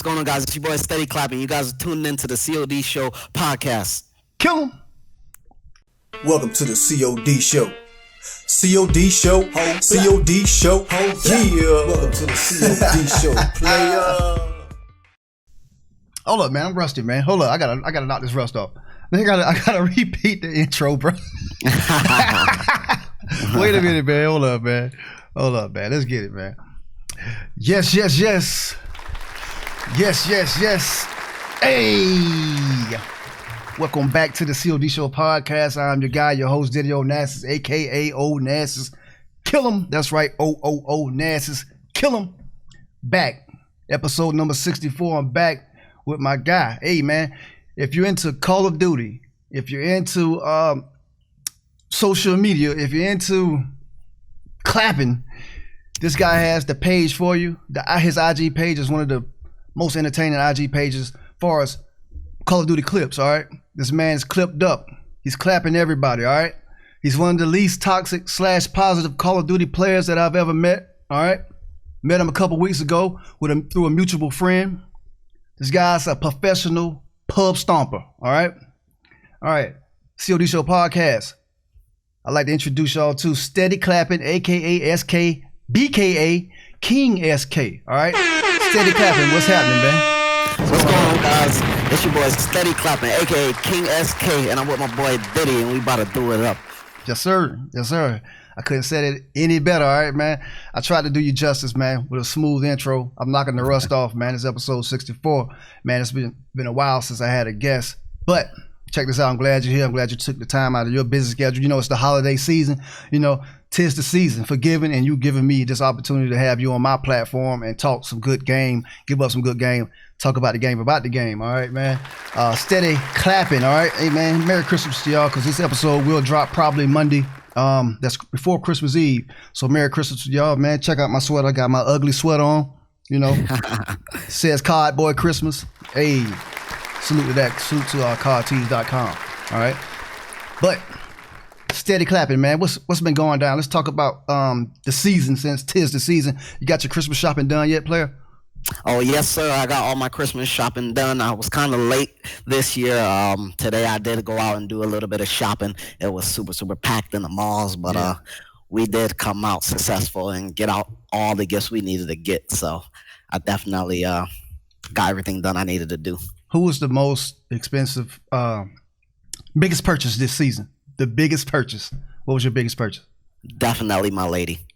What's going on, guys? It's your boy Steady Klappin. You guys are tuning into the COD Show podcast. Kill him. Welcome to the COD Show. COD Show, COD Show, yeah. Welcome to the COD Show, player. Hold up, man. I'm rusty, man. Hold up. I gotta knock this rust off. I gotta repeat the intro, bro. Wait a minute, man. Hold up, man. Let's get it, man. Yes. Hey. Welcome back to the COD Show podcast. I'm your guy, your host, Diddy Onasis, aka Onasis. Kill him. That's right. Onasis. Kill him. Back. Episode number 64. I'm back with my guy. Hey, man. If you're into Call of Duty, if you're into social media, if you're into Klappin, this guy has the page for you. His IG page is one of the most entertaining IG pages as far as Call of Duty clips, all right? This man is clipped up. He's clapping everybody, all right? He's one of the least toxic / positive Call of Duty players that I've ever met, all right? Met him a couple weeks ago through a mutual friend. This guy's a professional pub stomper, all right? All right, COD Show podcast. I'd like to introduce y'all to Steady Klappin, aka SK, BKA, King SK, all right? Steady Klappin, what's happening, man? What's going on, guys? It's your boy Steady Klappin, aka King SK, and I'm with my boy Diddy, and we about to do it up. Yes, sir. I couldn't say it any better, all right, man? I tried to do you justice, man, with a smooth intro. I'm knocking the rust off, man. It's episode 64. Man, it's been a while since I had a guest, but check this out. I'm glad you're here. I'm glad you took the time out of your busy schedule. You know, it's the holiday season. You know, 'tis the season for giving, and you giving me this opportunity to have you on my platform and talk some good game, give up some good game, talk about the game, all right, man? Steady Klappin, all right? Hey, man, Merry Christmas to y'all, because this episode will drop probably Monday. That's before Christmas Eve. So Merry Christmas to y'all, man. Check out my sweater. I got my ugly sweater on, you know. Says COD Boy Christmas. Hey, salute to that. Salute to codtees.com, all right? But Steady Klappin, man. What's been going down? Let's talk about the season, since 'tis the season. You got your Christmas shopping done yet, player? Oh, yes, sir. I got all my Christmas shopping done. I was kind of late this year. Today I did go out and do a little bit of shopping. It was super packed in the malls, but we did come out successful and get out all the gifts we needed to get. So I definitely got everything done I needed to do. Who was the most expensive, biggest purchase this season? The biggest purchase. What was your biggest purchase? Definitely my lady.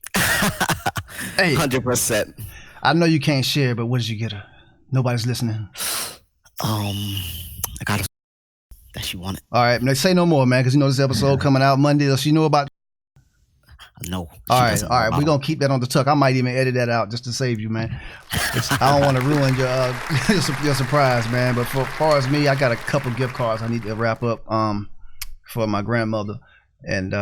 Hey, 100%. I know you can't share, but what did you get her? Nobody's listening. I got a that she wanted. All right, say no more, man, because you know this episode coming out Monday. Does she know about? No. All right. We're gonna keep that on the tuck. I might even edit that out just to save you, man. I don't want to ruin your surprise, man. But for far as me, I got a couple gift cards I need to wrap up for my grandmother and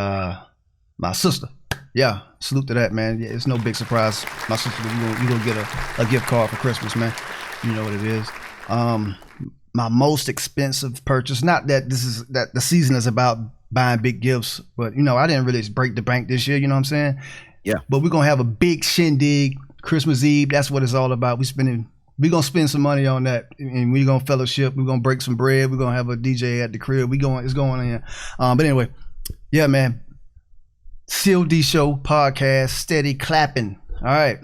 my sister. Yeah, salute to that, man. Yeah, it's no big surprise. My sister, you gonna get a gift card for Christmas, man. You know what it is. My most expensive purchase, not that that the season is about buying big gifts, but you know, I didn't really break the bank this year, you know what I'm saying? Yeah. But we're gonna have a big shindig Christmas Eve. That's what it's all about. We're gonna spend some money on that, and we're gonna fellowship, we're gonna break some bread, we're gonna have a DJ at the crib. It's going in here. But anyway, yeah, man. COD Show podcast, Steady Klappin. All right,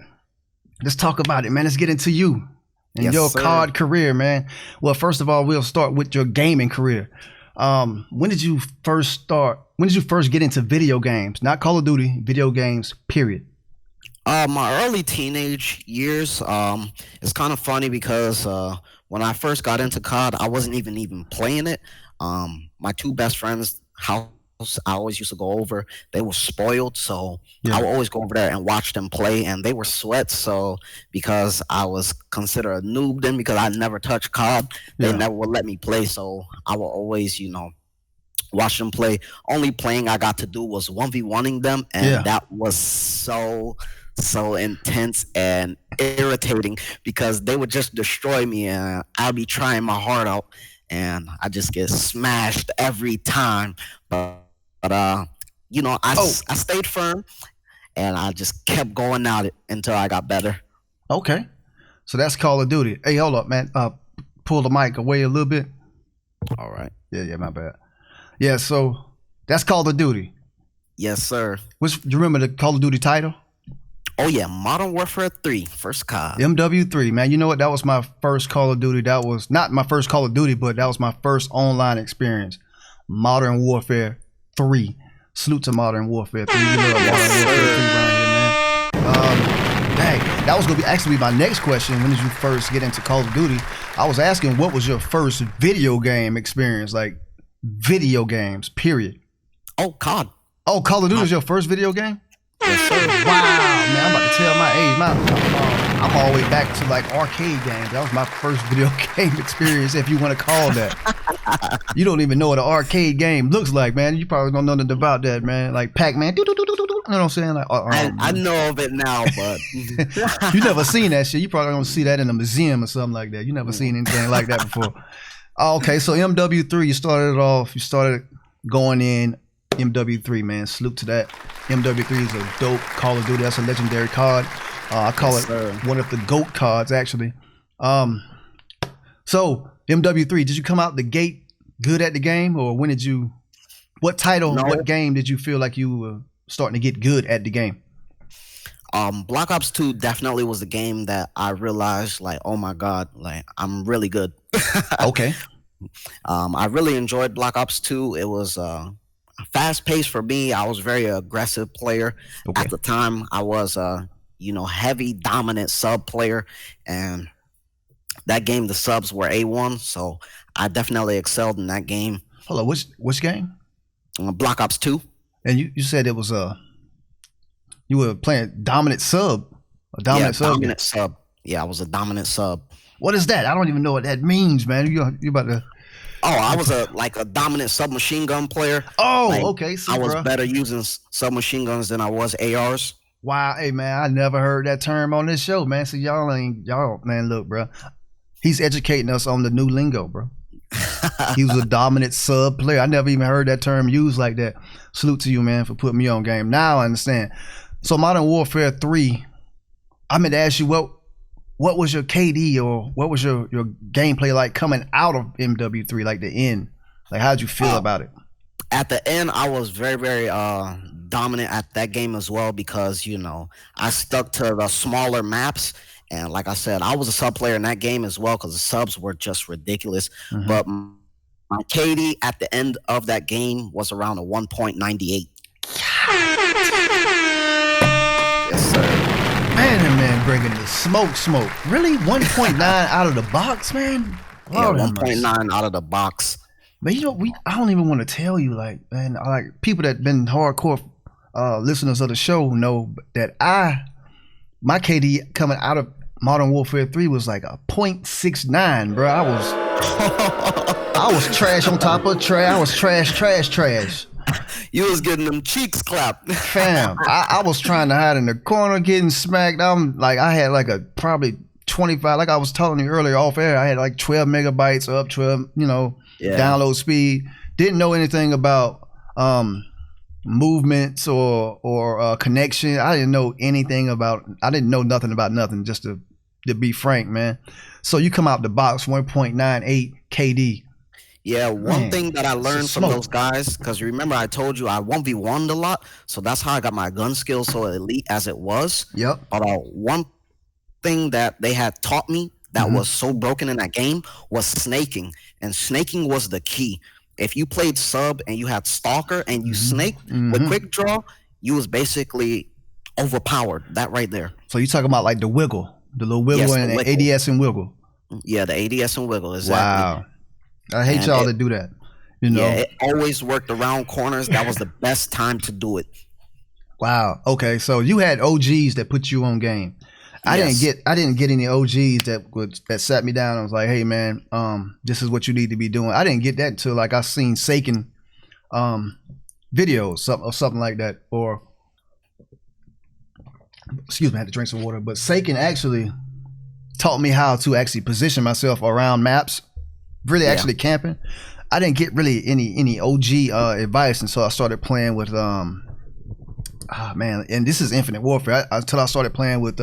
let's talk about it, man. Let's get into you and your COD career, man. Well, first of all, we'll start with your gaming career. When did you first get into video games? Not Call of Duty, video games, period. My early teenage years. It's kind of funny because when I first got into COD, I wasn't even playing it. My two best friends' house I always used to go over. They were spoiled, so I would always go over there and watch them play, and they were sweats. So because I was considered a noob then, because I never touched COD, they never would let me play. So I would always, watch them play. Only playing I got to do was 1v1ing them, and that was so intense and irritating because they would just destroy me, and I'd be trying my heart out, and I just get smashed every time. But I stayed firm, and I just kept going at it until I got better. Okay. So that's Call of Duty. Hey, hold up, man. Pull the mic away a little bit. All right. Yeah, my bad. Yeah, so that's Call of Duty. Yes, sir. Do you remember the Call of Duty title? Oh yeah, Modern Warfare 3, first COD. MW3, man. You know what? That was my first Call of Duty. That was not my first Call of Duty, but that was my first online experience. Modern Warfare 3. Salute to Modern Warfare 3. You know Modern Warfare 3 around here, man. Dang, that was gonna be actually my next question. When did you first get into Call of Duty? I was asking, what was your first video game experience? Like video games, period. Oh, COD. Oh, Call of Duty was your first video game? Yes, sir. Wow, man, I'm about to tell my age. I'm all the way back to like arcade games. That was my first video game experience, if you want to call that. You don't even know what an arcade game looks like, man. You probably don't know nothing about that, man. Like Pac-Man, you know what I'm saying? Like, I know of it now, but you never seen that shit. You probably don't see that in a museum or something like that. You never seen anything like that before. Oh, okay, so MW3, you started going in MW3, man. Salute to that. MW3 is a dope Call of Duty. That's a legendary COD. I call it one of the GOAT CODs, actually. So MW3, did you come out the gate good at the game, or what game did you feel like you were starting to get good at the game? Black Ops 2 definitely was the game that I realized, like, oh my God, like I'm really good. Okay. I really enjoyed Black Ops 2. It was fast paced for me. I was a very aggressive player. Okay. At the time. I was heavy dominant sub player, and that game the subs were A1, so I definitely excelled in that game. Hold on, which game? Black Ops 2. And you said it was you were playing dominant sub. Dominant sub. Yeah, I was a dominant sub. What is that? I don't even know what that means, man. You about to Oh, I was a dominant submachine gun player. Oh, like, okay. See, I was bro. better using submachine guns than I was ARs. Wow, hey man, I never heard that term on this show, man. So y'all, man, look, bro. He's educating us on the new lingo, bro. He was a dominant sub player. I never even heard that term used like that. Salute to you, man, for putting me on game. Now I understand. So Modern Warfare 3, I meant to ask you what was your KD, or what was your gameplay like coming out of MW3, like the end? Like, how'd you feel about it? At the end, I was very, very dominant at that game as well, because, I stuck to the smaller maps. And like I said, I was a sub player in that game as well, because the subs were just ridiculous. Mm-hmm. But my KD at the end of that game was around a 1.98. Yes, sir. Man, bringing the smoke. Really? 1.9 out of the box, man? Yeah, 1.9 out of the box. But I don't even want to tell you, like, man, like people that been hardcore listeners of the show know that my KD coming out of Modern Warfare 3 was like a 0.69, bro. I was trash on top of trash. I was trash. You was getting them cheeks clapped. Fam, I was trying to hide in the corner getting smacked. I had like a probably 25, like I was telling you earlier off air, I had like 12 megabytes up, 12, download speed. Didn't know anything about movements or connection. I didn't know nothing about nothing, just to be frank, man. So you come out the box 1.98 KD. Yeah, one thing that I learned from those guys, because remember I told you I 1v1'd a lot, so that's how I got my gun skills so elite as it was. Yep. But one thing that they had taught me that was so broken in that game was snaking, and snaking was the key. If you played sub and you had stalker and you snaked with quick draw, you was basically overpowered. That right there. So you talking about like the wiggle, the little wiggle, and the ADS and wiggle. Yeah, the ADS and wiggle. Exactly. Wow. I hate y'all that do that. Yeah, it always worked around corners. That was the best time to do it. Wow. Okay, so you had OGs that put you on game. I didn't get any OGs that sat me down and was like, hey man, this is what you need to be doing. I didn't get that until like I seen Saken videos or something like that. Or excuse me, I had to drink some water. But Saken actually taught me how to actually position myself around maps. Really actually camping. I didn't get really any OG advice, and so I started playing with and this is Infinite Warfare until I started playing with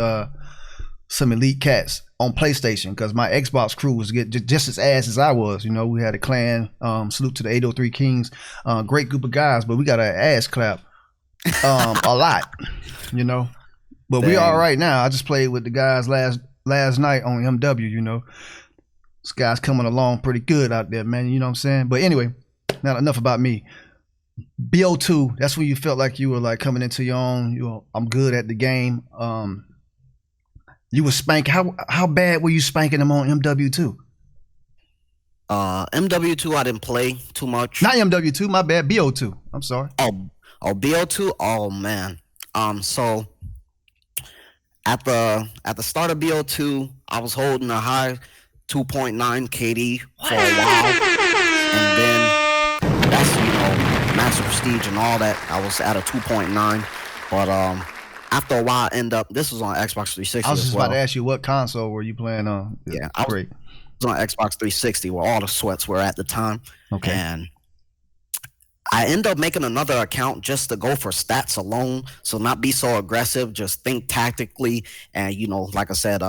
some elite cats on PlayStation because my Xbox crew was just as ass as I was. You know, we had a clan. Salute to the 803 Kings. Great group of guys, but we got an ass clap a lot. You know, but we all right now. I just played with the guys last night on MW. You know, this guy's coming along pretty good out there, man. You know what I'm saying? But anyway, not enough about me. BO2, that's when you felt like you were like coming into your own. I'm good at the game. You were spanking. How bad were you spanking them on MW2? MW2 I didn't play too much. Not MW2, my bad. BO2. I'm sorry. Oh, BO2. Oh man. So at the start of BO2, I was holding a high 2.9 KD for a while, and then that's master prestige and all that. I was at a 2.9, but after a while, this was on Xbox 360. I was just about to ask you, what console were you playing on? Yeah, I was on Xbox 360 where all the sweats were at the time. Okay. And I end up making another account just to go for stats alone, so not be so aggressive, just think tactically and, like I said,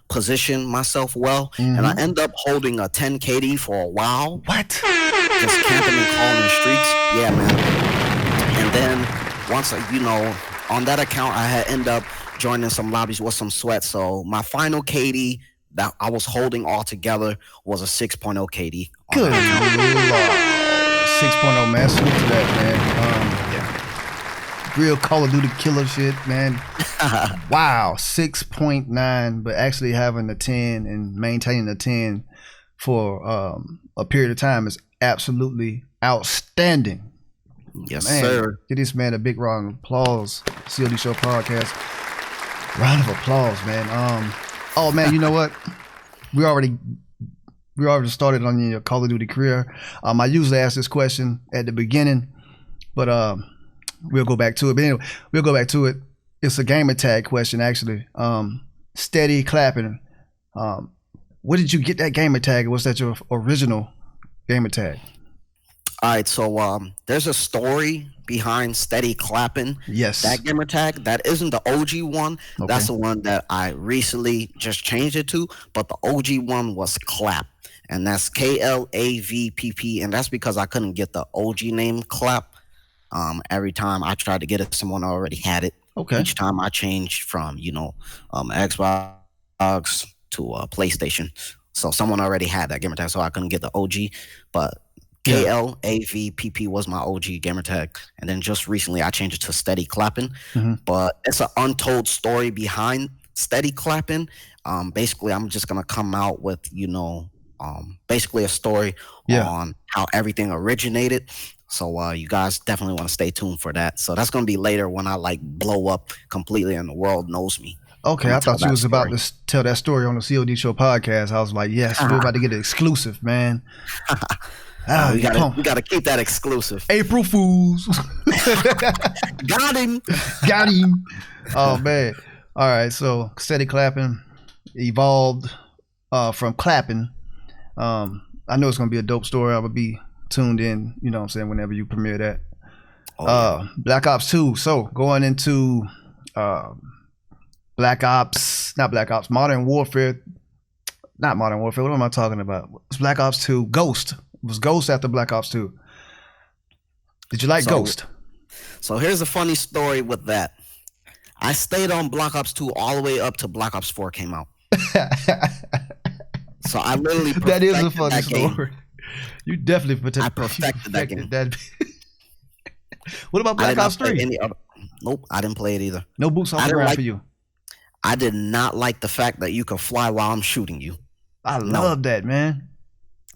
position myself well. And I end up holding a 10 KD for a while. What? Just camping and calling streaks. Yeah, man. And then once, on that account, I had end up joining some lobbies with some sweat. So my final KD that I was holding all together was a 6.0 KD. Good Lord. 6.0, man. Salute to that, man. Real Call of Duty killer shit, man. Wow, 6.9, but actually having a 10 and maintaining a 10 for a period of time is absolutely outstanding. Yes, man, sir. Give this man a big round of applause. COD Show Podcast. Round of applause, man. Oh man, you know what? We already started on your Call of Duty career. I usually ask this question at the beginning, but we'll go back to it. But anyway, we'll go back to it. It's a gamer tag question, actually. Steady Klappin. Where did you get that gamer tag? Was that your original gamer tag? All right, so there's a story behind Steady Klappin. Yes. That gamer tag, that isn't the OG one. Okay. That's the one that I recently just changed it to. But the OG one was Clap. And that's KLAVPP. And that's because I couldn't get the OG name Clap. Every time I tried to get it, someone already had it. Okay. Each time I changed from, Xbox to PlayStation. So someone already had that gamer tag, so I couldn't get the OG. But KLAVPP was my OG gamer tag, and then just recently I changed it to Steady Klappin. But it's an untold story behind Steady Klappin. Basically, I'm just gonna come out with basically a story on how everything originated. So you guys definitely want to stay tuned for that. So that's gonna be later when I blow up completely and the world knows me. Okay, I thought you was about to tell that story on the COD Show Podcast. I was like, yes, we're about to get it exclusive, man. We gotta keep that exclusive. April Fools. Got him. Oh man. All right, so Steady Klappin evolved from Klappin. I know it's gonna be a dope story. I would be tuned in, you know what I'm saying, whenever you premiere that. Black Ops 2. So going into Modern Warfare. Not Modern Warfare. What am I talking about? It's Black Ops 2. Ghost. It was Ghost after Black Ops 2. Did you like Ghost? So here's a funny story with that. I stayed on Black Ops 2 all the way up to Black Ops 4 came out. So I literally perfected that is a funny story. Game. You definitely perfected that game. What about Black Ops 3? Nope, I didn't play it either. No boots on the ground for you. I did not like the fact that you could fly while I'm shooting you. I love that, man.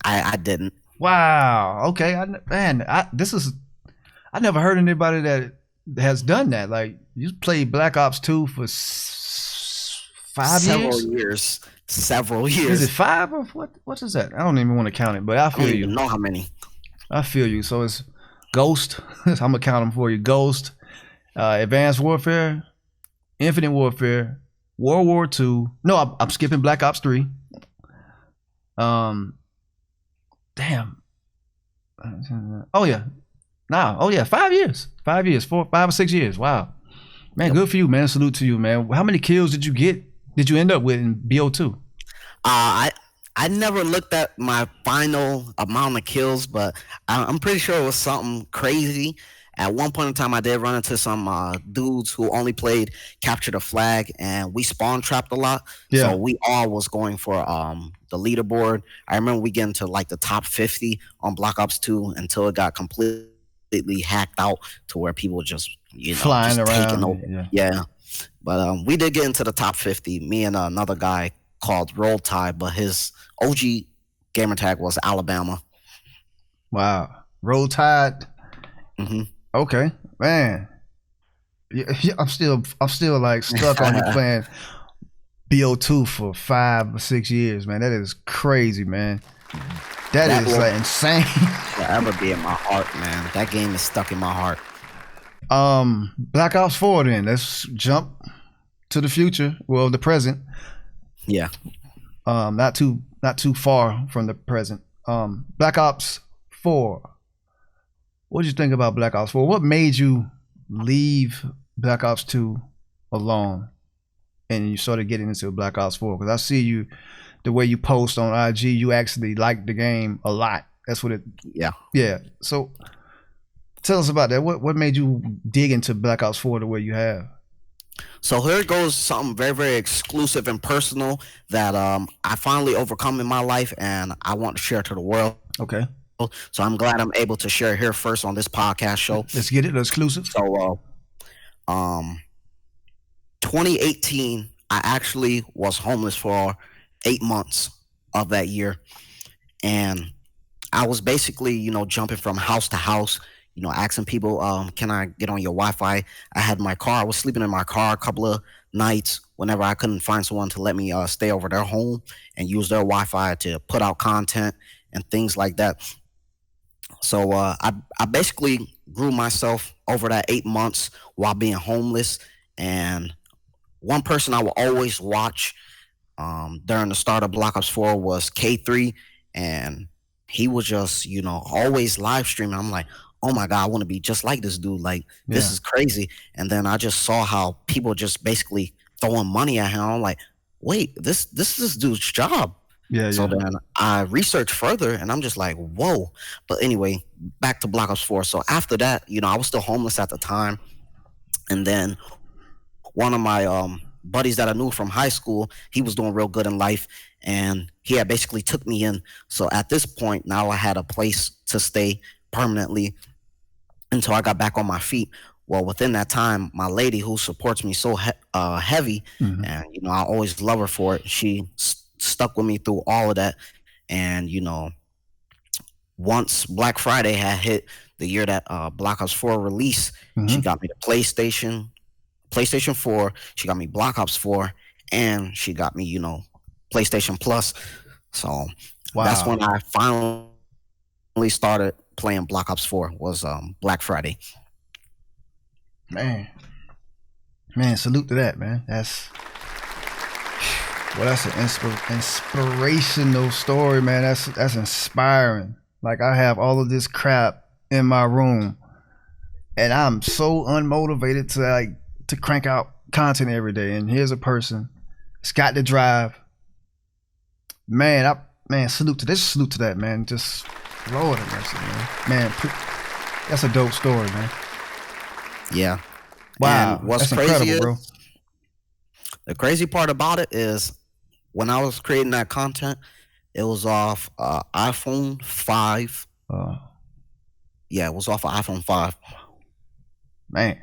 I didn't. Wow. Okay, I never heard anybody that has done that. Like, you played Black Ops 2 for 5 years? Several years. Is it 5 or what is that? I don't even want to count it, but I feel you. I don't even know how many. I feel you. So it's Ghost. I'm gonna count them for you. Ghost, Advanced Warfare, Infinite Warfare, World War II. No, I'm skipping Black Ops 3. Damn. Oh yeah. 5 years. 5 years. 5 or 6 years. Wow. Man, good for you, man. Salute to you, man. How many kills did you get did you end up with in BO2? I never looked at my final amount of kills, but I'm pretty sure it was something crazy. At one point in time, I did run into some dudes who only played capture the flag, and we spawn trapped a lot. So Yeah. we all was going for the leaderboard. I remember we get into like the top 50 on Black Ops 2 until it got completely hacked out to where people just Flying just taking around. over. Yeah. Yeah, but we did get into the top 50. Me and another guy called Roll Tide, but his OG gamer tag was Alabama. Wow. Roll Tide. Hmm. Okay, man. Yeah, I'm still like stuck on you playing BO2 for 5 or 6 years, man. That is crazy, man. That That is will like insane. forever be in my heart, man. That game is stuck in my heart. Black Ops 4 then. Let's jump to the future. Well, the present. Yeah. Not too far from the present. Black Ops 4. What did you think about Black Ops 4? What made you leave Black Ops 2 alone and you started getting into Black Ops 4? Because I see you, the way you post on IG, you actually like the game a lot. That's what it. Yeah. Yeah. So tell us about that. What made you dig into Black Ops 4 the way you have? So here goes something very, very exclusive and personal that I finally overcome in my life, and I want to share to the world. Okay. So I'm glad I'm able to share here first on this podcast show. Let's get it. Exclusive. So, 2018, I actually was homeless for 8 months of that year, and I was basically, jumping from house to house, asking people, can I get on your Wi-Fi? I had my car. I was sleeping in my car a couple of nights whenever I couldn't find someone to let me stay over their home and use their Wi-Fi to put out content and things like that. So I basically grew myself over that 8 months while being homeless. And one person I will always watch during the start of Black Ops 4 was K3. And he was just, always live streaming. I'm like, oh my God, I want to be just like this dude. Like, this is crazy. And then I just saw how people just basically throwing money at him. I'm like, wait, this is this dude's job. So then I researched further and I'm just like, whoa. But anyway, back to Black Ops 4. So after that, I was still homeless at the time. And then one of my buddies that I knew from high school, he was doing real good in life. And he had basically took me in. So at this point, now I had a place to stay permanently until I got back on my feet. Well, within that time, my lady who supports me so heavy, and I always love her for it. She stuck with me through all of that. And once Black Friday had hit, the year that Black Ops 4 released, she got me the PlayStation 4. She got me Black Ops 4, and she got me PlayStation Plus. So that's when I finally started playing Black Ops 4. Was Black Friday. Man, salute to that, man. That's an inspirational story, man. That's inspiring. Like, I have all of this crap in my room, and I'm so unmotivated to crank out content every day. And here's a person that's got the drive. Man, salute to this. Salute to that, man. Just Lord have mercy, man. Man, that's a dope story, man. Yeah. Wow, and what's that's crazy incredible, is, bro. the crazy part about it is when I was creating that content, it was off iPhone 5. Yeah, it was off of iPhone 5. Man.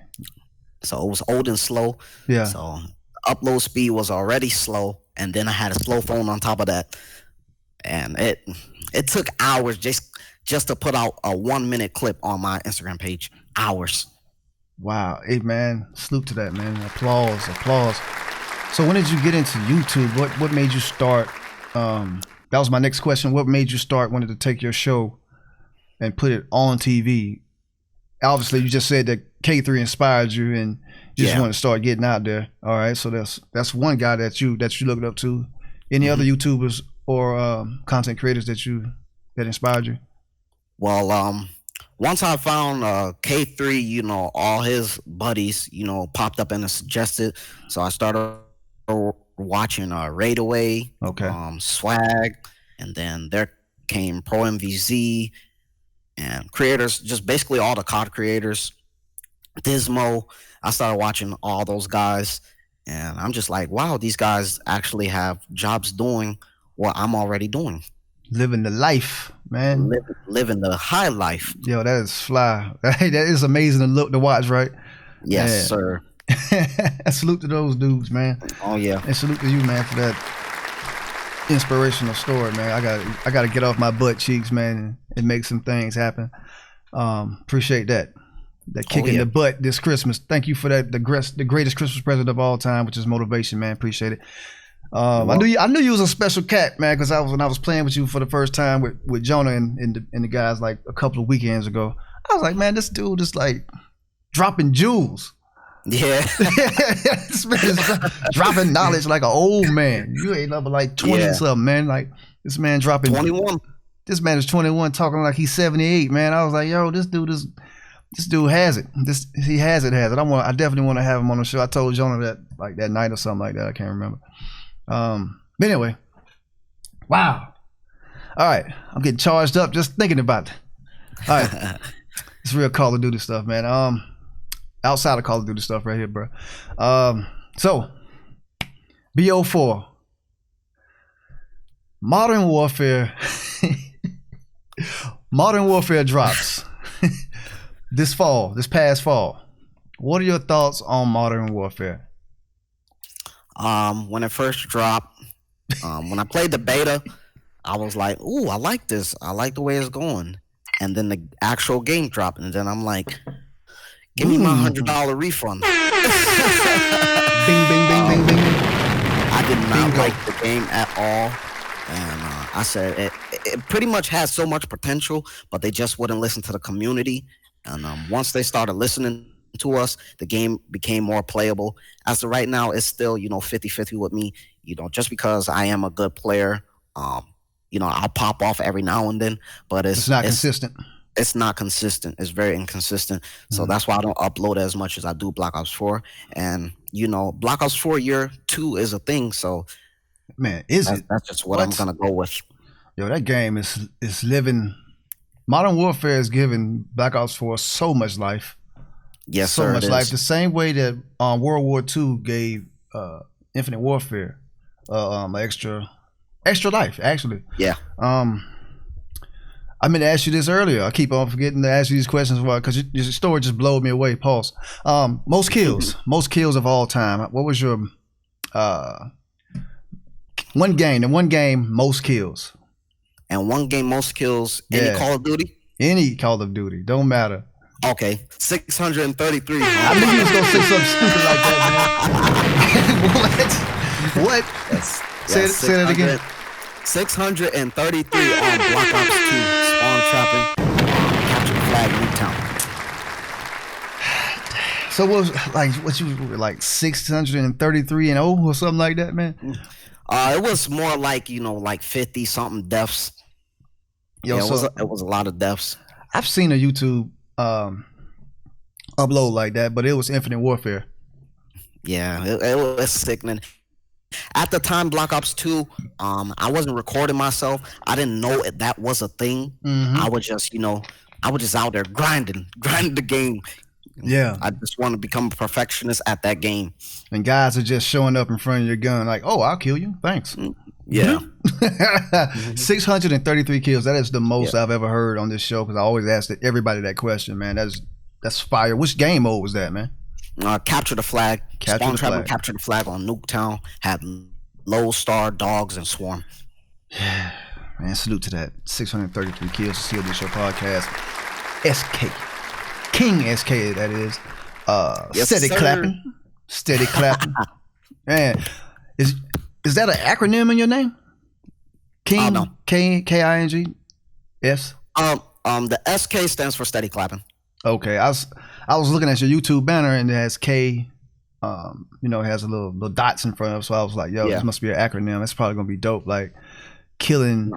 So it was old and slow. Yeah. So upload speed was already slow, and then I had a slow phone on top of that, and it took hours just to put out a 1-minute clip on my Instagram page. Hours. Wow. Hey, man, salute to that, man. Applause. So when did you get into YouTube? What made you start? That was my next question. What made you start wanting to take your show and put it on TV? Obviously, you just said that K3 inspired you, and you just want to start getting out there. All right, so that's one guy that you looked up to. Any other YouTubers or content creators that inspired you? Well, once I found K3, all his buddies, popped up and suggested. So I started watching Raid Away, Okay. Swag, and then there came Pro MVZ and creators, just basically all the COD creators. Dismo. I started watching all those guys, and I'm just like, wow, these guys actually have jobs doing what I'm already doing. Living the life, man. Living the high life. Yo, that is fly. Hey, that is amazing to look to watch, right? Yes, Yeah. sir. Salute to those dudes, man. Oh yeah. And salute to you, man, for that inspirational story, man. I got to get off my butt cheeks, man, and make some things happen. Appreciate that. That kick in the butt this Christmas. Thank you for that. The greatest Christmas present of all time, which is motivation, man. Appreciate it. I knew you was a special cat, man, because when I was playing with you for the first time with Jonah and the guys like a couple of weekends ago. I was like, man, this dude is like dropping jewels. Yeah. This man is dropping knowledge like an old man. You ain't up like 20 something, man. Like this man dropping 21. This man is 21 talking like he's 78, man. I was like, yo, this dude has it. He has it. I definitely want to have him on the show. I told Jonah that like that night or something like that. I can't remember. But anyway, wow. All right, I'm getting charged up just thinking about it. All right, it's real Call of Duty stuff, man. Outside of Call of Duty stuff right here, bro. So BO4, Modern Warfare, Modern Warfare drops this past fall. What are your thoughts on Modern Warfare? When it first dropped, when I played the beta, I was like, ooh, I like this. I like the way it's going. And then the actual game dropped, and then I'm like, give me my $100 refund. Bing, bing, bing, bing, bing. I did not like the game at all. And I said it pretty much has so much potential, but they just wouldn't listen to the community. And once they started listening to us, the game became more playable. As of right now, it's still 50-50 with me. Just because I am a good player, I'll pop off every now and then, but it's not consistent. It's not consistent. It's very inconsistent. So that's why I don't upload as much as I do Black Ops 4. And Black Ops 4 year 2 is a thing. So man, that's just what I'm gonna go with. Yo, that game is living. Modern Warfare is giving Black Ops 4 so much life. Yes, so sir, much life. The same way that World War II gave Infinite Warfare extra life, actually. Yeah. I meant to ask you this earlier. I keep on forgetting to ask you these questions because your story just blew me away. Pause. Most kills of all time. What was your one game most kills? And one game most kills. Any Call of Duty? Any Call of Duty. Don't matter. Okay, 633. I knew you was gonna say something stupid like that, man. What? Yes. Say that again. 633 on Black Ops 2. Spawn trapping. Capture the flag Newtown. So what you were like 633 and 0 or something like that, man? It was more like like 50 something deaths. Yo, yeah, it was a lot of deaths. I've seen a YouTube upload like that, but it was Infinite Warfare. Yeah, it was sickening. At the time, Black Ops 2, I wasn't recording myself. I didn't know that was a thing. I was just, out there grinding the game. Yeah. I just want to become a perfectionist at that game. And guys are just showing up in front of your gun like, oh, I'll kill you. Thanks. Yeah. 633 kills. That is the most I've ever heard on this show because I always ask everybody that question, man. That's fire. Which game mode was that, man? Capture the flag. Spawn Trapper Capture the Flag on Nuketown. Had Low Star, Dogs, and Swarm. Yeah. Man, salute to that. 633 kills to COD Show podcast. SK. King SK, that is. Yes, steady sir. clapping. Steady clapping. Man, is that an acronym in your name? King? No. King? S? The SK stands for steady clapping. Okay, I was looking at your YouTube banner and it has K, it has a little dots in front of it. So I was like, yo, this must be an acronym. It's probably gonna be dope. Like killing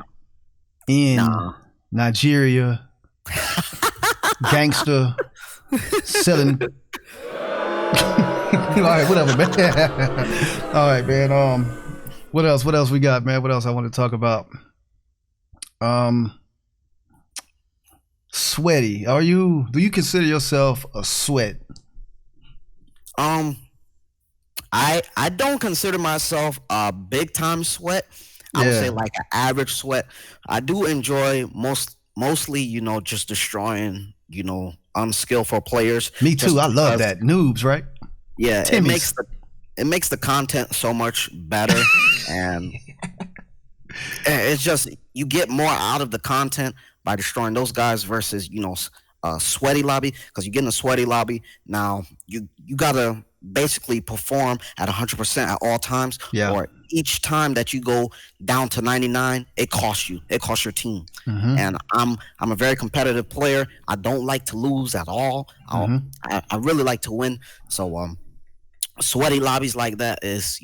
in Nigeria, gangster, selling. All right, whatever, man. All right, man. What else? What else we got, man? What else I want to talk about? Sweaty. Do you consider yourself a sweat? Um, I don't consider myself a big time sweat. I would say Yeah, like an average sweat. I do enjoy mostly, just destroying, unskillful players me too. just I love because that. Noobs, right? yeah, Timmy's. it makes the content so much better, and it's just you get more out of the content by destroying those guys versus sweaty lobby, because you get in a sweaty lobby now you gotta basically perform at 100% at all times, Yeah. or each time that you go down to 99 it costs your team. Mm-hmm. And I'm a very competitive player. I don't like to lose at all. Mm-hmm. I really like to win. So sweaty lobbies like that is,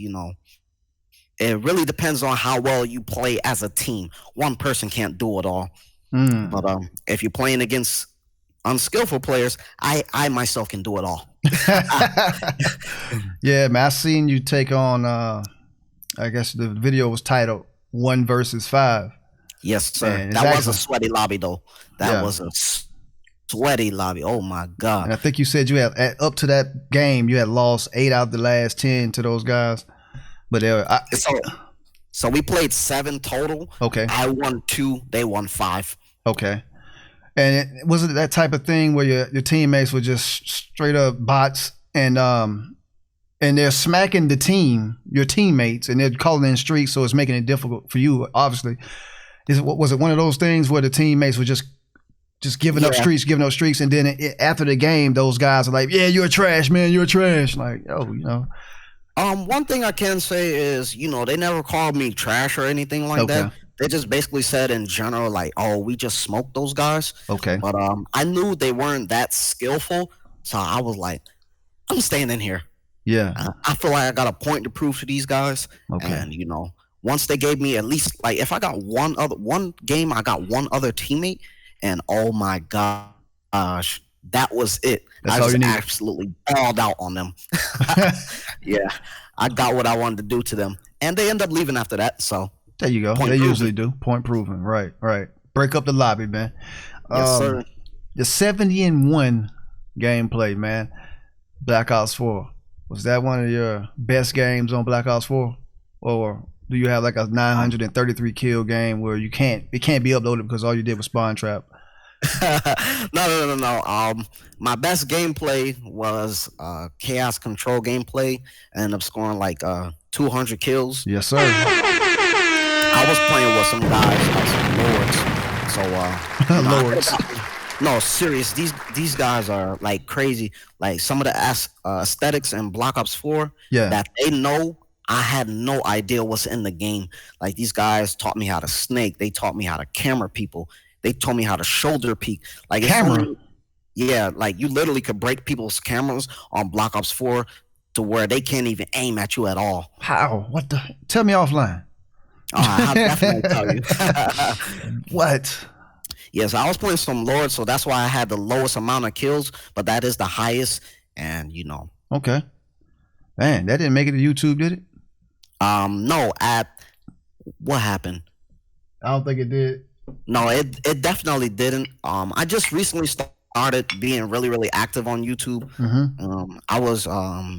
it really depends on how well you play as a team. One person can't do it all. Mm. But if you're playing against unskillful players, I myself can do it all. Yeah, man. I seen you take on. I guess the video was titled "1 versus 5." Yes, sir. Man, That was a exactly. sweaty lobby, though. That Yeah. was a sweaty lobby. Oh my And god. I think you said you had up to that game, you had lost 8 out of the last 10 to those guys. But they were, So we played 7 total. okay, I won 2. They won 5. okay. And was it that type of thing where your teammates were just straight up bots and they're smacking your teammates, and they're calling in streaks, so it's making it difficult for you, obviously. Was it one of those things where the teammates were just giving up Yeah. streaks, and then after the game, those guys are like, "Yeah, you're trash, man. You're trash." Like, One thing I can say is, they never called me trash or anything like Okay, that. They just basically said in general, like, "Oh, we just smoked those guys." okay, But I knew they weren't that skillful, so I was like, "I'm staying in here. yeah, I feel like I got a point to prove to these guys." okay, And once they gave me at least, like, if I got one game, I got one other teammate, and oh my gosh, that was it. That's I all just you need. absolutely balled out on them. Yeah, I got what I wanted to do to them, and they end up leaving after that. So There you go. point They proven. usually do. Point proven. Right, right. Break up the lobby, man. Yes, sir. The 70-1 gameplay, man. Black Ops 4. Was that one of your best games on Black Ops 4? Or do you have like a 933 kill game where it can't be uploaded because all you did was spawn trap? No. My best gameplay was chaos control gameplay. I ended up scoring like 200 kills. Yes, sir. I was playing with some guys, some lords. So Lords. no, serious. These guys are like crazy. Like some of the aesthetics in Black Ops 4 Yeah. that they know, I had no idea what's in the game. Like these guys taught me how to snake. They taught me how to camera people. They taught me how to shoulder peek. Like it's Camera? yeah, like you literally could break people's cameras on Black Ops 4 to where they can't even aim at you at all. How? What the? Tell me offline. I'll definitely tell you. What? Yes, I was playing some lords, so that's why I had the lowest amount of kills, but that is the highest. And Okay. Man, that didn't make it to YouTube, did it? no, what happened? I don't think it did. No, it definitely didn't. I just recently started being really, really active on YouTube. Mm-hmm. I was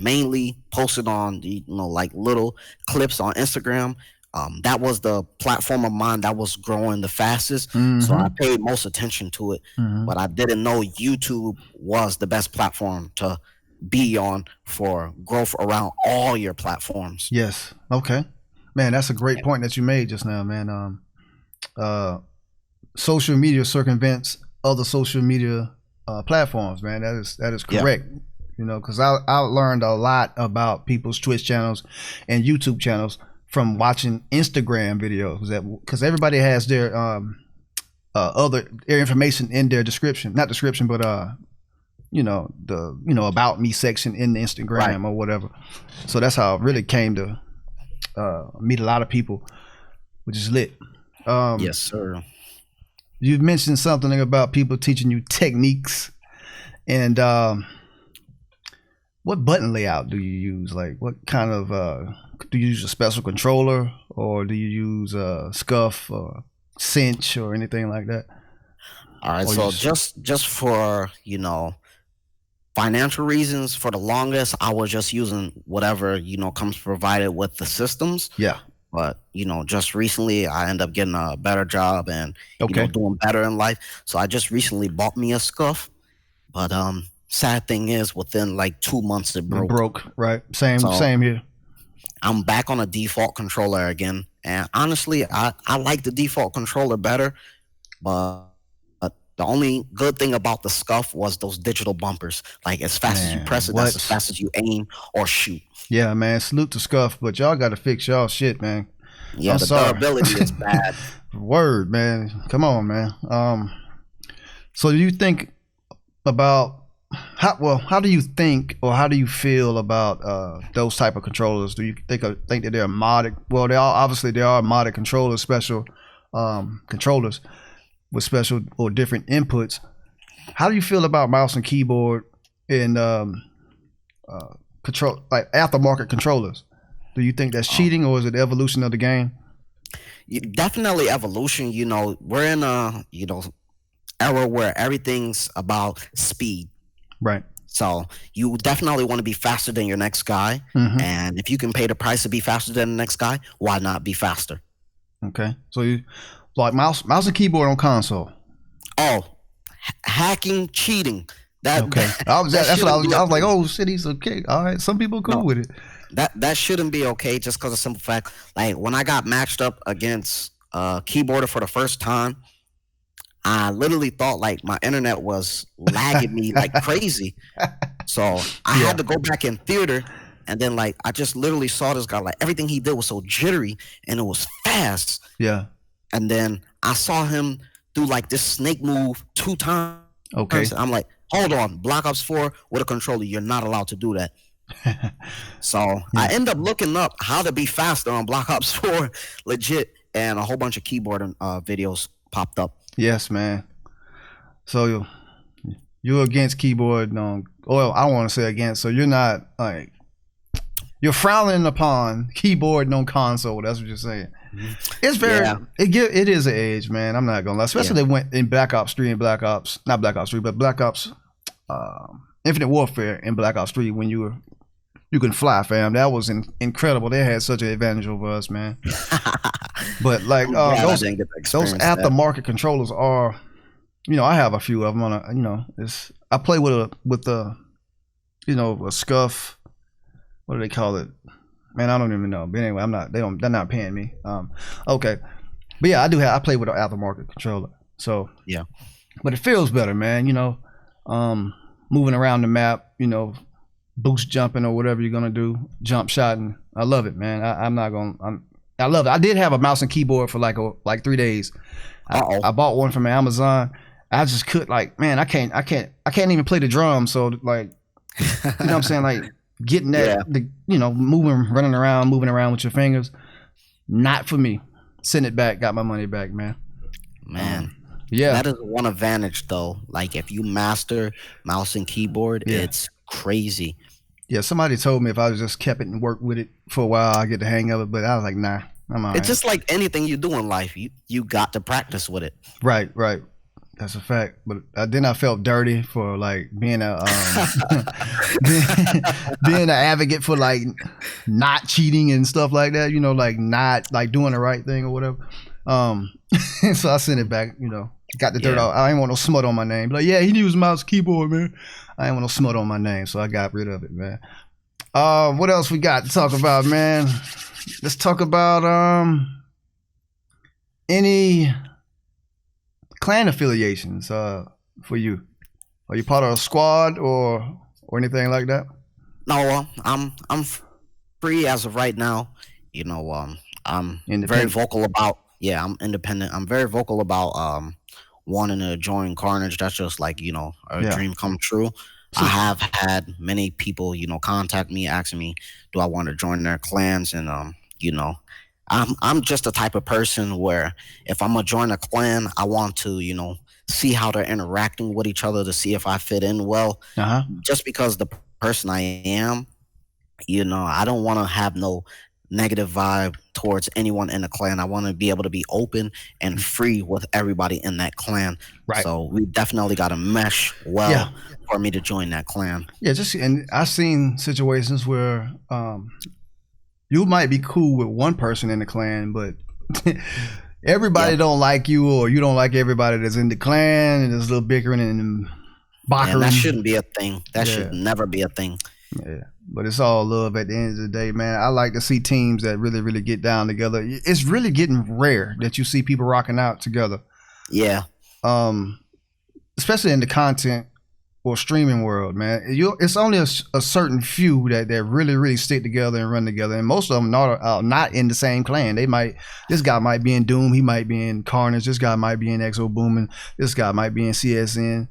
mainly posted on the like little clips on Instagram. That was the platform of mine that was growing the fastest, so I paid most attention to it. Mm-hmm. But I didn't know YouTube was the best platform to be on for growth around all your platforms. Yes. Okay. Man, that's a great point that you made just now, man. Social media circumvents other social media platforms, man. That is correct. Because I learned a lot about people's Twitch channels and YouTube channels from watching Instagram videos, because everybody has their their information in their description, not description, but the about me section in the Instagram, right, or whatever. So that's how I really came to meet a lot of people, which is lit. Yes, sir. You mentioned something about people teaching you techniques, and What button layout do you use? Like, what kind of do you use a special controller, or do you use Scuff or Cinch or anything like that? All right, Or so just for financial reasons, for the longest, I was just using whatever comes provided with the systems. yeah, But just recently, I end up getting a better job and okay, doing better in life. So I just recently bought me a scuff. But sad thing is, within like 2 months, it it broke. broke, right? Same, So same here. I'm back on a default controller again. And honestly, I like the default controller better. But the only good thing about the scuff was those digital bumpers. Like as fast as you Man, press it, that's as what? fast as you aim or shoot. Yeah, man. Salute to Scuff, but y'all got to fix y'all shit, man. Yeah, I'm the sorry. durability is bad. Word, man. Come on, man. So do you think about how do you think or how do you feel about those type of controllers? Do you think that they're modded? Well, they are obviously they are modded controllers, special controllers with special or different inputs. How do you feel about mouse and keyboard and control like aftermarket controllers? Do you think that's cheating or is it the evolution of the game? Definitely evolution. We're in a era where everything's about speed. Right. So you definitely want to be faster than your next guy. Mm-hmm. And if you can pay the price to be faster than the next guy, why not be faster? Okay. So you like mouse and keyboard on console. Oh, hacking, cheating. That Okay. That's what I was like, oh shit, he's okay. All right. Some people cool no, with it. that shouldn't be okay just because of simple fact. Like when I got matched up against a keyboarder for the first time, I literally thought like my internet was lagging me like crazy. So I Yeah. had to go back in theater, and then like I just literally saw this guy, like everything he did was so jittery and it was fast. Yeah. And then I saw him do like this snake move 2 times. Okay. I'm like, hold on, Black Ops 4 with a controller, you're not allowed to do that. So I end up looking up how to be faster on Black Ops 4 legit, and a whole bunch of keyboard videos popped up. Yes, man. So you're against keyboard well, I don't want to say against, so you're not like you're frowning upon keyboard on console. That's what you're saying. It's very it is an age, man. I'm not gonna lie. Especially they went in Black Ops 3 and not Black Ops 3, but Black Ops Infinite Warfare and Black Ops 3 when you can fly, fam. That was incredible. They had such an advantage over us, man. But like those aftermarket controllers are, I have a few of them on I play with a Scuff. What do they call it? Man, I don't even know. But anyway, they're not paying me. Okay. But yeah, I play with an aftermarket controller. So yeah. But it feels better, man, moving around the map, boost jumping or whatever you're gonna do, jump shotting. I love it, man. I love it. I did have a mouse and keyboard for like 3 days. I bought one from Amazon. I just could I can't even play the drums. So like, what I'm saying? Like getting that, moving around with your fingers, not for me. Send it back. Got my money back, man. Man. Yeah. That is one advantage though. Like if you master mouse and keyboard, it's crazy. Yeah, somebody told me if I just kept it and worked with it for a while, I get the hang of it. But I was like, nah, I'm all right. It's just like anything you do in life. You got to practice with it. Right. That's a fact. But then I felt dirty for like being a being an advocate for like not cheating and stuff like that. Like not like doing the right thing or whatever. So I sent it back. Got the dirt out. I ain't want no smut on my name. Like, yeah, he used mouse keyboard, man. I ain't want no smut on my name, so I got rid of it, man. What else we got to talk about, man? Let's talk about any clan affiliations for you. Are you part of a squad or anything like that? No, I'm free as of right now. I'm very vocal about. Yeah, I'm independent. I'm very vocal about wanting to join Carnage. That's just like a dream come true. I have had many people contact me asking me, do I want to join their clans? And I'm just the type of person where if I'm gonna join a clan, I want to see how they're interacting with each other to see if I fit in well. Just because the person I am, I don't want to have no negative vibe towards anyone in the clan. I want to be able to be open and free with everybody in that clan. Right. So we definitely got to mesh well Yeah. for me to join that clan. Yeah, and I've seen situations where you might be cool with one person in the clan, but everybody don't like you, or you don't like everybody that's in the clan, and there's a little bickering and bockering. And that shouldn't be a thing. That should never be a thing. Yeah, but it's all love at the end of the day, man. I like to see teams that really, really get down together. It's really getting rare that you see people rocking out together. Yeah. Especially in the content or streaming world, man. It's only a certain few that really, really stick together and run together, and most of them are not in the same clan. This guy might be in Doom, he might be in Carnage, this guy might be in Exo Boomin', this guy might be in CSN.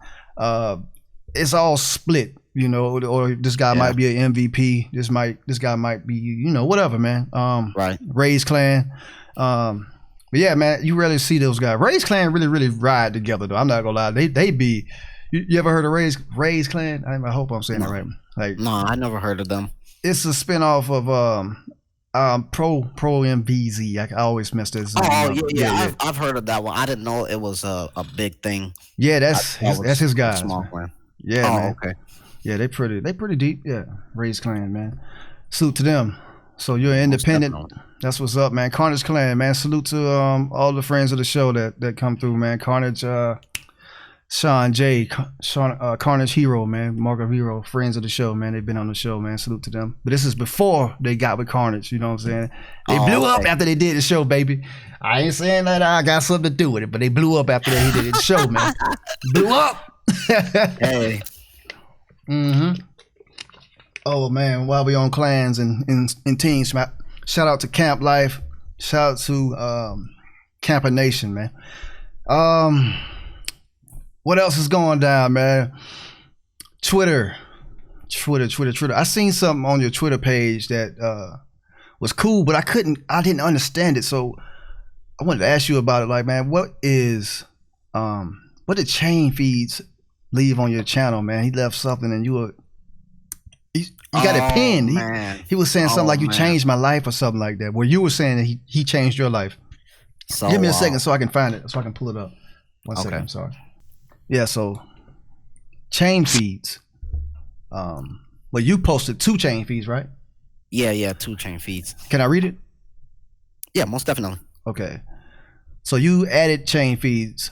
It's all split. Or this guy might be an MVP. This guy might be, whatever, man. Right. Ray's clan. But yeah, man, you rarely see those guys. Ray's clan really, really ride together, though. I'm not gonna lie. They be. You ever heard of Ray's clan? I hope I'm saying it right. No, I never heard of them. It's a spinoff of Pro MVZ. I always mess this up. Oh yeah. I've heard of that one. I didn't know it was a big thing. Yeah, that's his guy. Small clan. Yeah, man. Okay. Yeah, they pretty deep. Yeah, Ray's clan, man. Salute to them. So you're independent. That's what's up, man. Carnage clan, man. Salute to all the friends of the show that come through, man. Carnage, Sean J, Carnage Hero, man. Mark of Hero, friends of the show, man. They've been on the show, man. Salute to them. But this is before they got with Carnage. You know what I'm saying? They blew up after they did the show, baby. I ain't saying that I got something to do with it, but they blew up after they did the show, man. Blew up. Hey. Mm-hmm. Oh man, while we on clans and teams, shout out to Camp Life, shout out to Camper Nation, man. What else is going down, man? Twitter. I seen something on your Twitter page that was cool, but I didn't understand it, so I wanted to ask you about it. Like, man, what did chain feeds leave on your channel, man? He left something, and you got it pinned. He was saying something like, "You changed my life" or something like that. Where you were saying that he changed your life. So, give me a second so I can find it, so I can pull it up. One second, I'm sorry. Yeah, so chain feeds. Well, you posted 2 chain feeds, right? Yeah, 2 chain feeds. Can I read it? Yeah, most definitely. Okay. So you added chain feeds.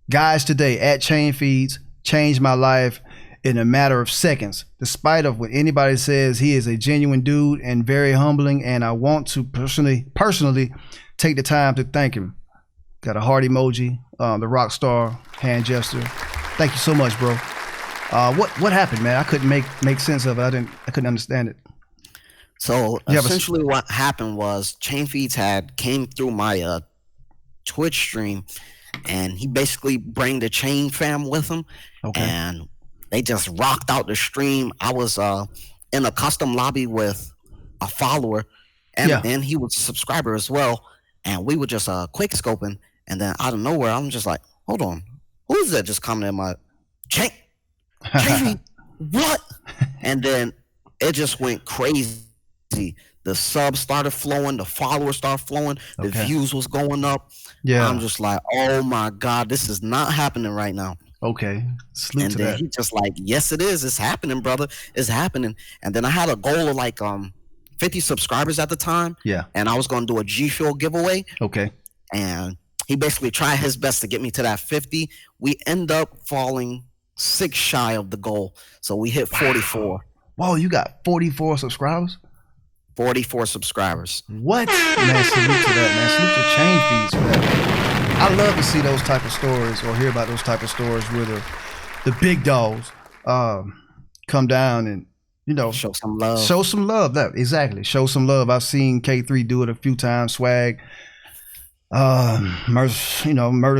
Guys, today, add chain feeds. Changed my life in a matter of seconds. Despite of what anybody says, he is a genuine dude and very humbling, and I want to personally take the time to thank him. Got a heart emoji, the rock star hand gesture. Thank you so much, bro. What happened, man? I couldn't make sense of it. I couldn't understand it. So essentially what happened was chain feeds came through my Twitch stream, and he basically bring the chain fam with him. Okay. And they just rocked out the stream. I was in a custom lobby with a follower, and he was a subscriber as well. And we were just quick scoping, and then out of nowhere, I'm just like, hold on, who is that just coming in my chain? What? And then it just went crazy. The subs started flowing, the followers started flowing, the views was going up. Yeah, I'm just like, oh my God, this is not happening right now. Okay. And then he just like, yes, it is. It's happening, brother. It's happening. And then I had a goal of like 50 subscribers at the time. Yeah. And I was going to do a G Fuel giveaway. Okay. And he basically tried his best to get me to that 50. We end up falling 6 shy of the goal. So we hit 44. Whoa, you got 44 subscribers? 44 subscribers. What? Man, salute to that, man. Salute to chain feeds for that. I love to see those type of stories or hear about those type of stories where the big dogs come down and, show some love. Show some love. Exactly. Show some love. I've seen K3 do it a few times. Swag, Murder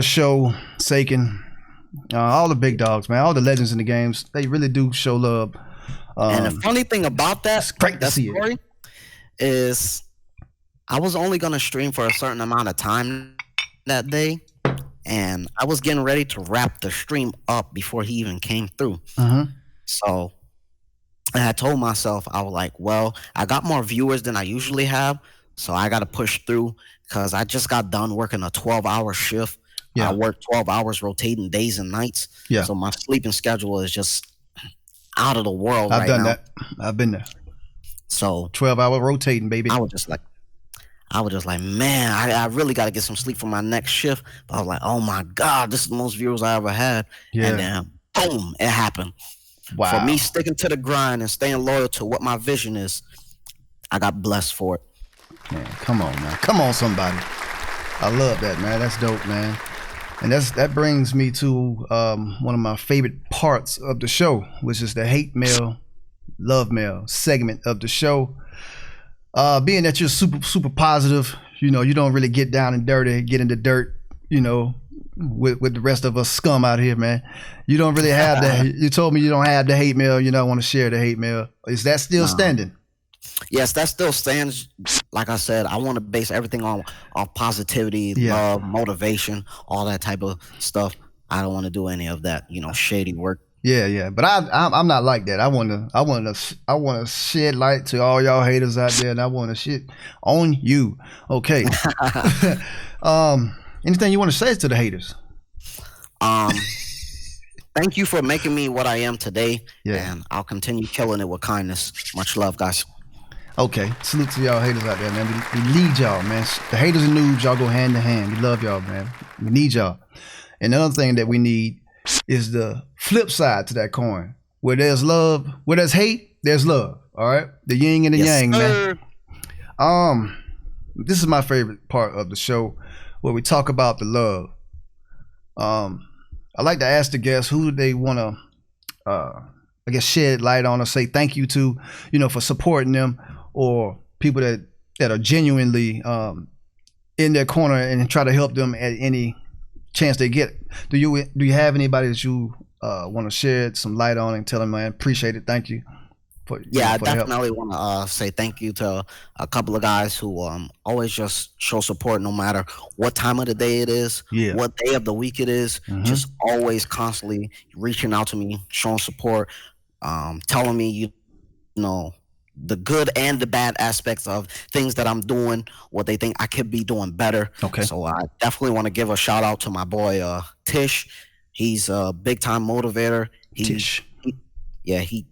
Show, Saken, all the big dogs, man. All the legends in the games. They really do show love. And the funny thing about that, it's great to see story, is I was only going to stream for a certain amount of time that day, and I was getting ready to wrap the stream up before he even came through. Uh-huh. So And I told myself, I was like, well, I got more viewers than I usually have, so I got to push through because I just got done working a 12-hour shift. I Yeah, work 12 hours rotating days and nights, yeah. so my sleeping schedule is just out of the world I've right done now. that. I've been there. So 12-hour rotating, baby. I was just like, man, I really got to get some sleep for my next shift. But I was like, oh my God, this is the most viewers I ever had. And Yeah. then, boom, it happened. For Wow. me sticking to the grind and staying loyal to what my vision is, I got blessed for it. Man, come on, man. Come on, somebody. I love that, man. That's dope, man. And that brings me to one of my favorite parts of the show, which is the hate mail, love mail segment of the show. Being that you're super positive, you know, you don't really get down and dirty, get in the dirt, you know, with the rest of us scum out here, man. You don't really have that. You told me you don't have the hate mail. You don't want to share the hate mail. Is that still standing? Yes, that still stands. Like I said, I want to base everything on positivity, Yeah. love, motivation, all that type of stuff. I don't want to do any of that, shady work. Yeah. But I'm not like that. I want to shed light to all y'all haters out there, and I want to shit on you. Okay. Anything you want to say to the haters? Thank you for making me what I am today, Yeah. and I'll continue killing it with kindness. Much love, guys. Okay, salute to y'all haters out there, man. We need y'all, man. The haters and noobs, y'all go hand in hand. We love y'all, man. We need y'all. And another thing that we need is the flip side to that coin. Where there's love, where there's hate, there's love. All right, the yin and the yang, sir. man. This is my favorite part of the show, where we talk about the love. I like to ask the guests who they want to, I guess, shed light on or say thank you to, for supporting them, or people that are genuinely in their corner and try to help them at any chance they get. Do you have anybody that you want to shed some light on and tell them, man, appreciate it, thank you for I for the help? definitely want to say thank you to a couple of guys who always just show support no matter what time of the day it is, Yeah. what day of the week it is, just always constantly reaching out to me, showing support, telling me, the good and the bad aspects of things that I'm doing, what they think I could be doing better. Okay. So I definitely want to give a shout out to my boy Tish. He's a big time motivator. Tish. He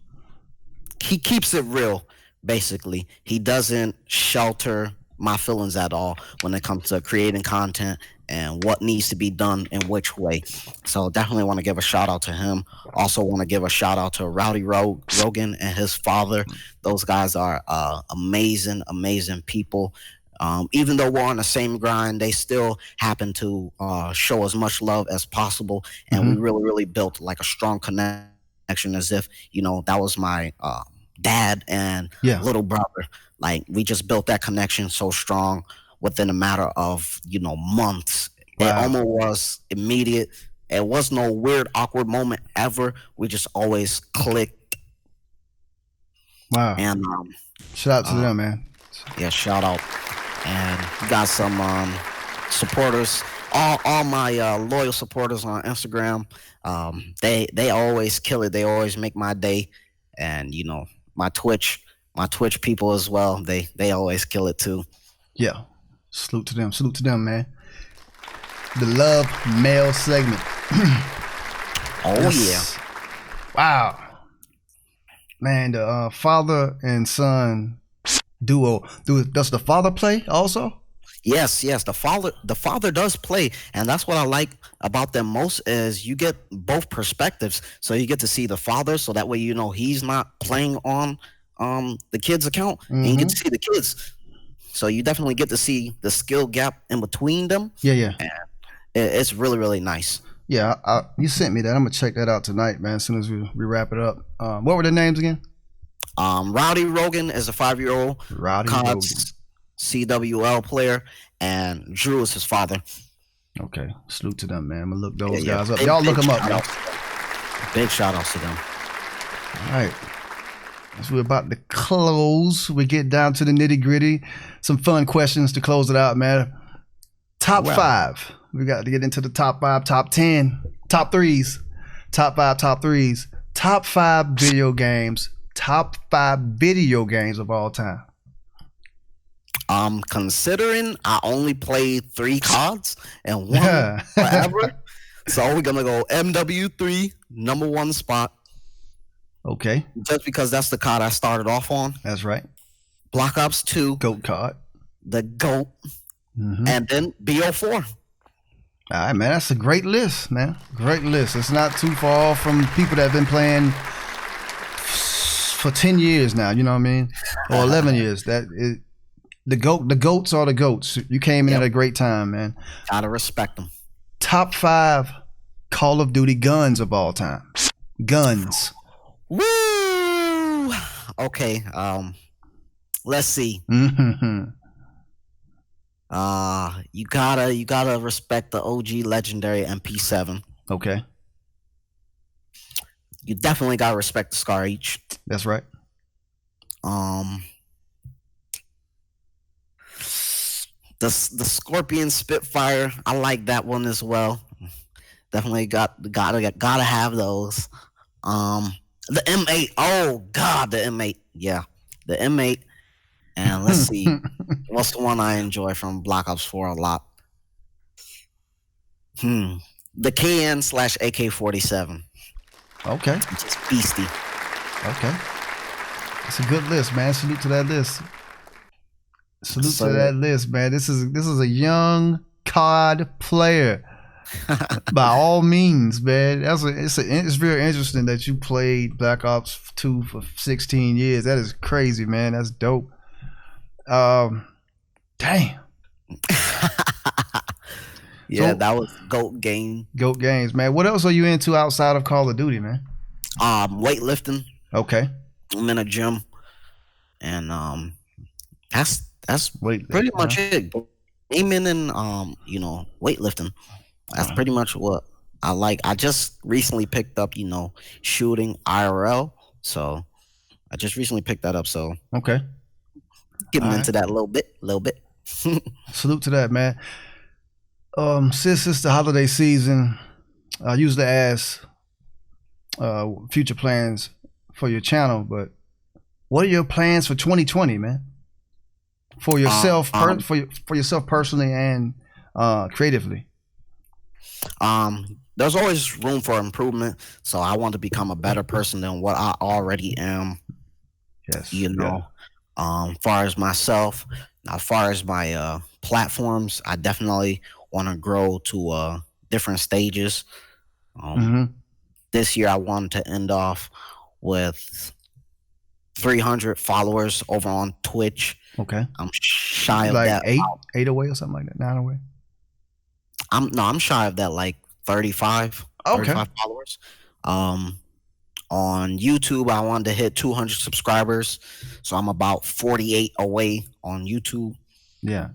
keeps it real, basically. He doesn't shelter my feelings at all when it comes to creating content and what needs to be done in which way. So definitely want to give a shout out to him. Also want to give a shout out to Rowdy Rogan and his father. Those guys are amazing people. Even though we're on the same grind, they still happen to show as much love as possible. And we really, really built like a strong connection, as if, that was my dad and little brother. Like, we just built that connection so strong within a matter of, months. Wow. It almost was immediate. It was no weird, awkward moment ever. We just always clicked. Wow. And shout out to them, man. Yeah, shout out. And we got some supporters, all my loyal supporters on Instagram. They always kill it. They always make my day. And my Twitch people as well. They always kill it too. Yeah. Salute to them, man. The love mail segment. Yes. Yeah. Wow. Man, the father and son duo. Does the father play also? Yes. The father does play, and that's what I like about them most is you get both perspectives. So you get to see the father, so that way he's not playing on the kid's account, and you get to see the kids. So you definitely get to see the skill gap in between them. Yeah. And it's really, really nice. Yeah, you sent me that. I'm gonna check that out tonight, man. As soon as we wrap it up. What were their names again? Rowdy Rogan is a 5-year-old. Rowdy COD Rogan. CWL player, and Drew is his father. Okay, salute to them, man. I'm gonna look those guys up. Big, Y'all look them up, man. Big shout outs to them. All right. As we're about to close, we get down to the nitty gritty. Some fun questions to close it out, man. Top 5. We got to get into the top 5, top 10, top 3s, top 5, top 3s, top 5 video games, top 5 video games of all time. Considering I only played 3 CODs and one forever, so we're gonna go MW3 number 1 spot. Okay. Just because that's the COD I started off on. That's right. Black Ops 2. GOAT COD. The GOAT. And then BO4. All right, man. That's a great list, man. Great list. It's not too far from people that have been playing for 10 years now, you know what I mean? Or 11 years. The GOATs are the GOATs. You came in at a great time, man. Gotta respect them. Top 5 Call of Duty guns of all time. Guns. Woo! Okay, let's see. You gotta respect the OG legendary MP7. Okay. You definitely gotta respect the Scar H. That's right. The Scorpion Spitfire, I like that one as well. Definitely gotta have those. The M8, oh god, the M8, yeah, the M8. And let's see, what's the one I enjoy from Black Ops 4 a lot? The KN/AK-47. Okay. Just beastie. Okay. It's a good list, man. Salute to that list. Salute to that list, man. This is a young COD player. By all means, man. It's very interesting that you played Black Ops 2 for 16 years. That is crazy, man. That's dope. Damn. Yeah, that was GOAT game. GOAT games, man. What else are you into outside of Call of Duty, man? Weightlifting. Okay. I'm in a gym, and that's pretty much it. Aiming and weightlifting. That's pretty much what I like. I just recently picked up, shooting IRL. So I just recently picked that up. So okay, getting into that a little bit. Salute to that, man. Since it's the holiday season, I usually ask future plans for your channel, but what are your plans for 2020, man? For yourself, for yourself personally and creatively. There's always room for improvement, so I want to become a better person than what I already am. Yes. Far as myself, as far as my platforms, I definitely want to grow to different stages. This year I wanted to end off with 300 followers over on Twitch. Okay. I'm shy of like that. Eight away or something like that. 9 away. I'm shy of that, like 35. Okay. 35 followers. On YouTube, I wanted to hit 200 subscribers, so I'm about 48 away on YouTube. Yeah.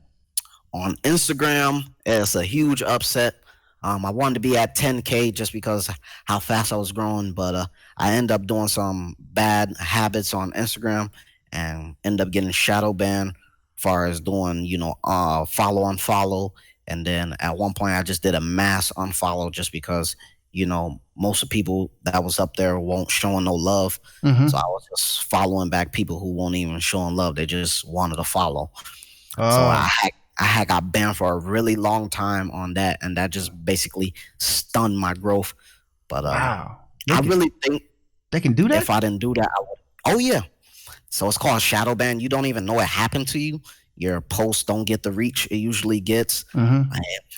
On Instagram, it's a huge upset. I wanted to be at 10K just because how fast I was growing, but I ended up doing some bad habits on Instagram and end up getting shadow banned. Far as doing, follow unfollow, and then at one point I just did a mass unfollow just because most of the people that was up there won't showing no love. So I was just following back people who won't even showing love. They just wanted to follow. So I had got banned for a really long time on that, and that just basically stunned my growth. But wow, I really think they can do that. If I didn't do that, I would. Oh yeah. So it's called shadow ban. You don't even know what happened to you. Your posts don't get the reach it usually gets.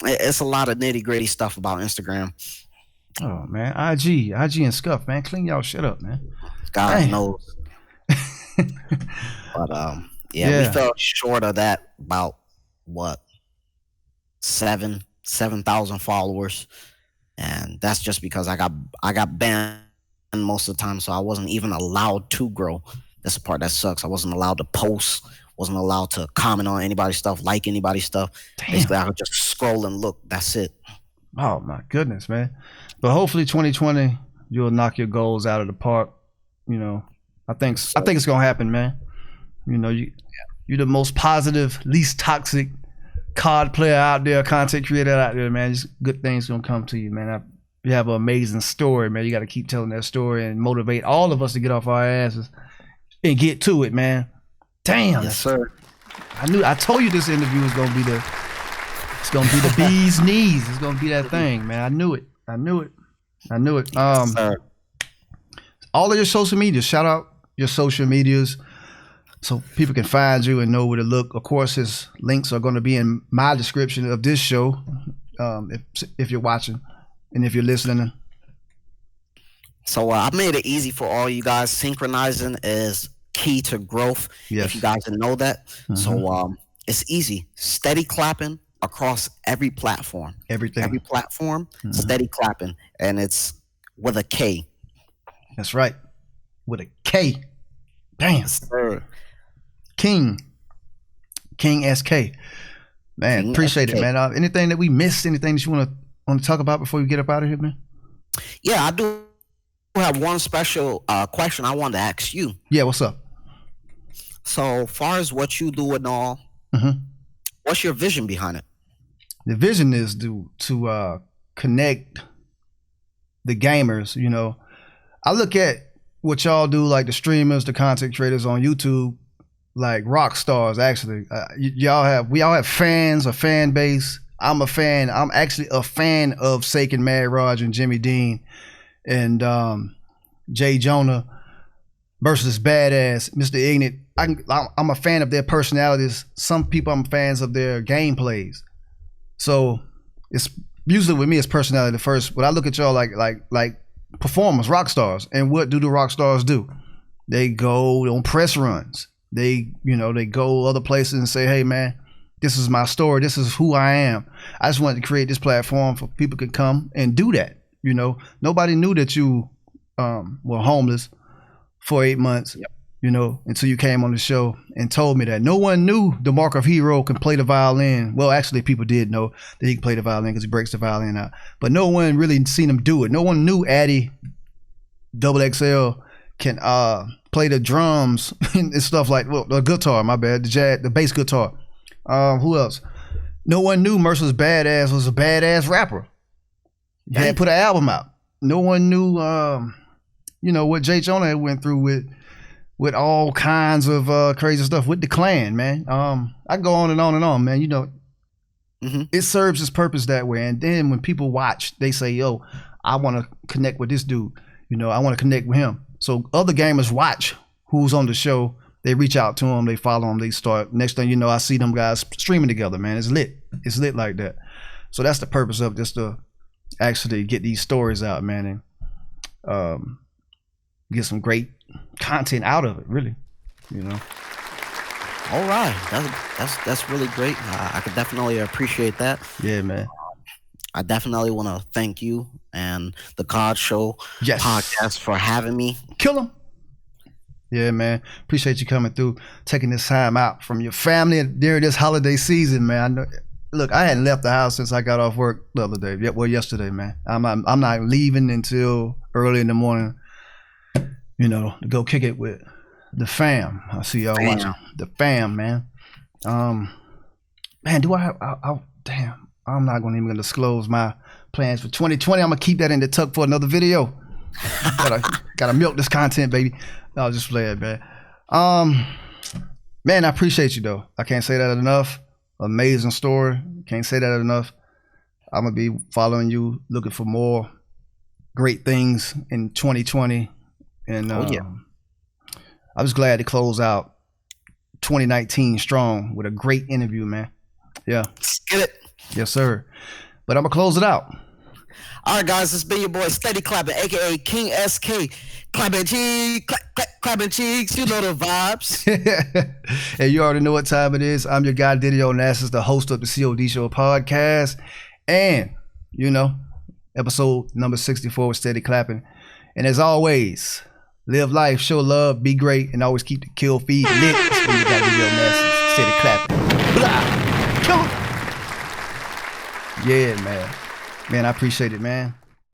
It's a lot of nitty gritty stuff about Instagram. Oh man, IG and Scuff, man, clean y'all shit up, man. God knows. But we fell short of that about what 7,000 followers, and that's just because I got banned most of the time, so I wasn't even allowed to grow. That's the part that sucks. I wasn't allowed to post, wasn't allowed to comment on anybody's stuff, like anybody's stuff. Damn. Basically, I could just scroll and look. That's it. Oh my goodness, man. But hopefully 2020 you'll knock your goals out of the park. I think it's gonna happen, man. You're the most positive, least toxic COD player out there, content creator out there, man. Just good things gonna come to you, man. You have an amazing story, man. You got to keep telling that story and motivate all of us to get off our asses and get to it, man. Damn. Yes, sir. I told you this interview was gonna be the bee's knees. It's gonna be that thing, man. I knew it. Yes, sir. All of your social media, shout out your social medias so people can find you and know where to look. Of course, his links are going to be in my description of this show, if you're watching and if you're listening. So I made it easy for all you guys. Synchronizing is key to growth. Yes. If you guys didn't know that. So it's easy. Steady clapping across every platform. Every platform, steady clapping. And it's with a K. That's right. With a K. Damn. Yes, sir. King SK. Man, King appreciate SK. it, man. Anything that we missed, anything that you want to talk about before we get up out of here, man? Yeah, I do have one special question I wanted to ask you. Yeah, what's up? So far as what you do and all, what's your vision behind it? The vision is to connect the gamers. You know, I look at what y'all do, like the streamers, the content creators on YouTube, like rock stars. Actually, we all have fans, a fan base. I'm a fan. I'm actually a fan of Sake and Mad Raj and Jimmy Dean and Jay Jonah versus Badass, Mr. Ignat. I'm a fan of their personalities. Some people I'm fans of their gameplays. So it's usually with me it's personality first. But I look at y'all like performers, rock stars. And what do the rock stars do? They go on press runs. They go other places and say, hey man, this is my story. This is who I am. I just wanted to create this platform for people to come and do that. You know, nobody knew that you were homeless for 8 months. Yep. You know, until you came on the show and told me that. No one knew the Mark of Hero can play the violin. Well, actually, people did know that he can play the violin because he breaks the violin out. But no one really seen him do it. No one knew Addy XXL can play the drums and stuff like, well, the guitar, my bad, the bass guitar. Who else? No one knew Mercer's Badass was a badass rapper. He hadn't put an album out. No one knew, what Jay Jonah had went through with all kinds of crazy stuff with the clan, man. I can go on and on, man. You know, it serves its purpose that way. And then when people watch, they say, yo, I want to connect with this dude. You know, I want to connect with him. So other gamers watch who's on the show. They reach out to him. They follow him. They start. Next thing you know, I see them guys streaming together, man. It's lit. It's lit like that. So that's the purpose of just to actually get these stories out, man, and get some great content out of it, really, you know. All right, that's really great. I could definitely appreciate that. Yeah, man. I definitely want to thank you and the COD Show podcast for having me. Kill him. Yeah, man. Appreciate you coming through, taking this time out from your family during this holiday season, man. I know, look, I hadn't left the house since I got off work the other day. Yeah, well, yesterday, man. I'm not leaving until early in the morning. You know, to go kick it with the fam. I see y'all watching the fam, man. Man, do I have? Damn, I'm not even gonna disclose my plans for 2020. I'm gonna keep that in the tuck for another video. gotta milk this content, baby. I'll just play it, man. Man, I appreciate you though. I can't say that enough. Amazing story. Can't say that enough. I'm gonna be following you, looking for more great things in 2020. And I'm just glad to close out 2019 strong with a great interview, man. Yeah. Let's get it. Yes, sir. But I'm gonna close it out. All right, guys, it's been your boy Steady Klappin, aka King SK. Clapping cheeks, clapping cheeks. You know the vibes. And you already know what time it is. I'm your guy Diddy Onasis, the host of the COD Show podcast, and episode number 64 with Steady Klappin. And as always, live life, show love, be great, and always keep the kill feed lit. That's when you got Diddy Onasis, Steady Klappin. Blah. Kill him. Yeah, man. Man, I appreciate it, man.